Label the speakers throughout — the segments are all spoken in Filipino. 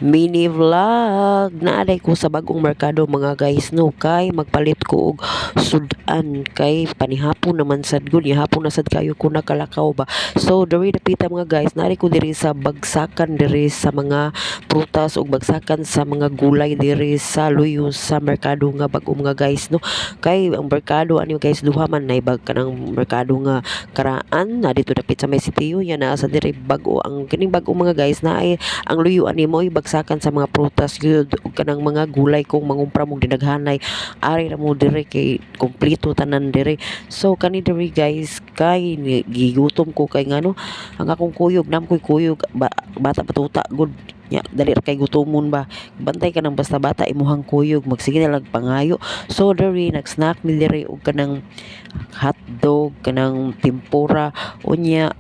Speaker 1: Mini vlog naaday ko sa bagong merkado mga guys no, kay magpalit ko og sudan kay panihapon naman sad gud hapon na sad kayo ko nakalakaw ba. So diri dapita mga guys, naaday ko diri sa bagsakan diri sa mga prutas ug bagsakan sa mga gulay diri sa Luyo sa merkado nga bag-o mga guys no. Kay ang merkado ani guys duha man na bag kanang merkado nga karaan na dito dapit sa may sitiyo yan na sa diri bag-o ang kining bag-o mga guys na ay ang Luyo ani mo bagsakan sa mga prutas gyud ug kanang mga gulay kung mangumpra mong dinaghanay ari ra mo diri kay kompleto tanan diri. So kani diri guys kay gigutom ko kay ngano ang akong kuyog nam koy kuyog bata batuta gud nya dali ra kay gutomon ba, bantay ka nang basta bata imuhang kuyog magsige na lang pangayo. So diri nag-snack mi diri og kanang hotdog kanang tempura unya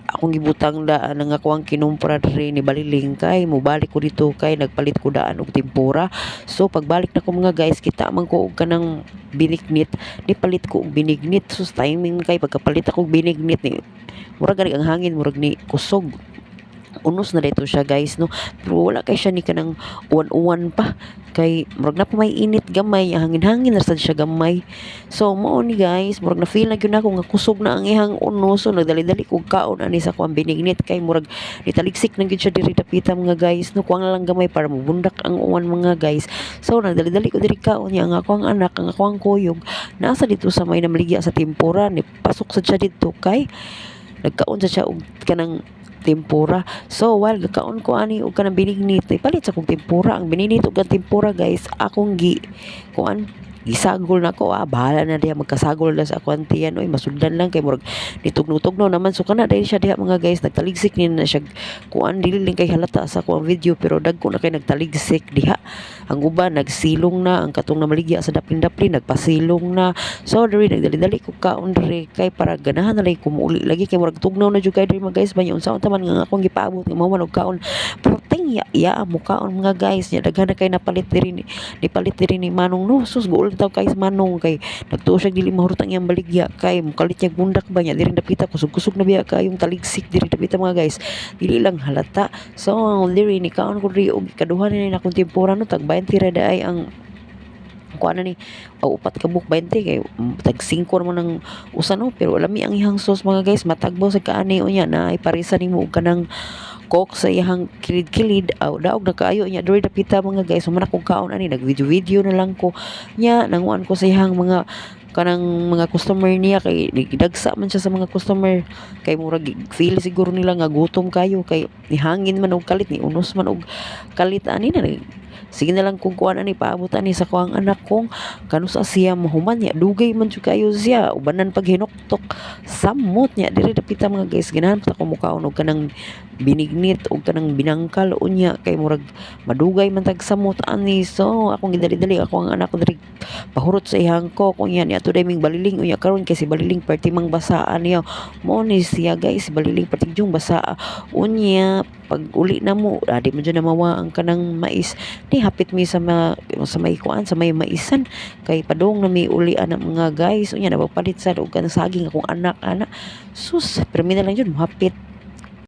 Speaker 1: akong gibutang daan ang ako ang kinumpra diri ni Baliling kay mobalik ko dito kay nagpalit ko daan og tempura. So pagbalik na ko mga guys kita man ko og kanang binignit ni palit ko og binignit sus timing kay pagkapalit ako og binignit ni murag gani ang hangin murag ni kusog unos na dito siya guys no, pero wala kay siya ni kanang uwan-uwan pa kay murag na pa may init gamay hangin-hangin na sad siya gamay. So mao ni guys murag na feel na gyud ako nga kusog na ang ihang unos, so nagdali-dali kog kaon ani sa kuan binignit kay murag nitaligsik na gyud siya diri dapita mga guys no, kuang lang gamay para mabundak ang uwan mga guys. So nagdali-dali ko diri kaon niya ang ako ang anak ang ako ang kuyog nasa dito sa may namaligya sa tempura ni pasok sad siya dito kay nagkaon siya og kanang tempura. So while gakaon ko ani og kanang binignit ipalit sa kong tempura ang bininit og ang tempura guys akong kuan gisagol na ko bahala na diha magkasagol na sa akong tiyan oy masudlan lang kay murag nitugno-tugno naman so kana dahil siya diha mga guys nagtaligsik ni na siya kuan dili lang kay halata sa akong video pero dagko na kay nagtaligsik diha. Ang uban nagsilong na ang katong namaligya sa daplin-daplin nagpasilong na. So diri nagdali-dali ko kaon diri kay para ganahan na lagi kumuuli lagi kay murag tugnaw na jud kay diri mga guys banya unsaon taman nga akong gipaabot nga mao man og kaon pero ya mo kaon mga guys nya daghan na kay napalit diri ni palit diri ni Manong no sus guol taw kay sa Manong kay nagtuo siya dili mahurotang iyang baligya kay mukalit niya bundak ba nya diri dapita kusog-kusog na biya kayong taligsik diri dapita mga guys dili lang halata. So diri ni kaon ko diri og kaduhan ni akong tempura no tag 20 ra daay ang kuan na ni upat ka buk 20 kay tag 5 mo nang usa no pero lami ang ihang sauce mga guys matagbaw sa kaani unya na iparisa nimo og kanang coke sa iyang kilid-kilid daog na kaayo nya diri dapita mga guys man akong kaon ani nag video na lang ko nya nanguan ko sa iyang mga kanang mga customer niya kay nagdagsa man siya sa mga customer kay murag feel siguro nila nga gutom kayo kay nihangin man og kalit ni unos man og kalit ani na sige na lang kung kuan ani paabot ani sa kuang anak kong kanusa siya mahuman niya dugay man jud kayo siya ubanan pag hinuktok samot niya diri dapita mga guys ganahan pa ko mukaon og kanang binignit og kanang binangkal unya kay murag madugay man tag samot ani. So akong gidali-dali ako ang anak ko diri pahurot sa ihang ko kung yan ato daming Baliling unya karon kay si Baliling perti mang basaan niya mo ni siya guys si Baliling perti jung basa unya pag uli na mo di man dyan na mawa ang kanang mais di hapit mi sa may kuan sa may maisan kay padong na mi uli anak mga guys unya napapalit sa og kanang saging akong anak sus pero mi na lang jud mohapit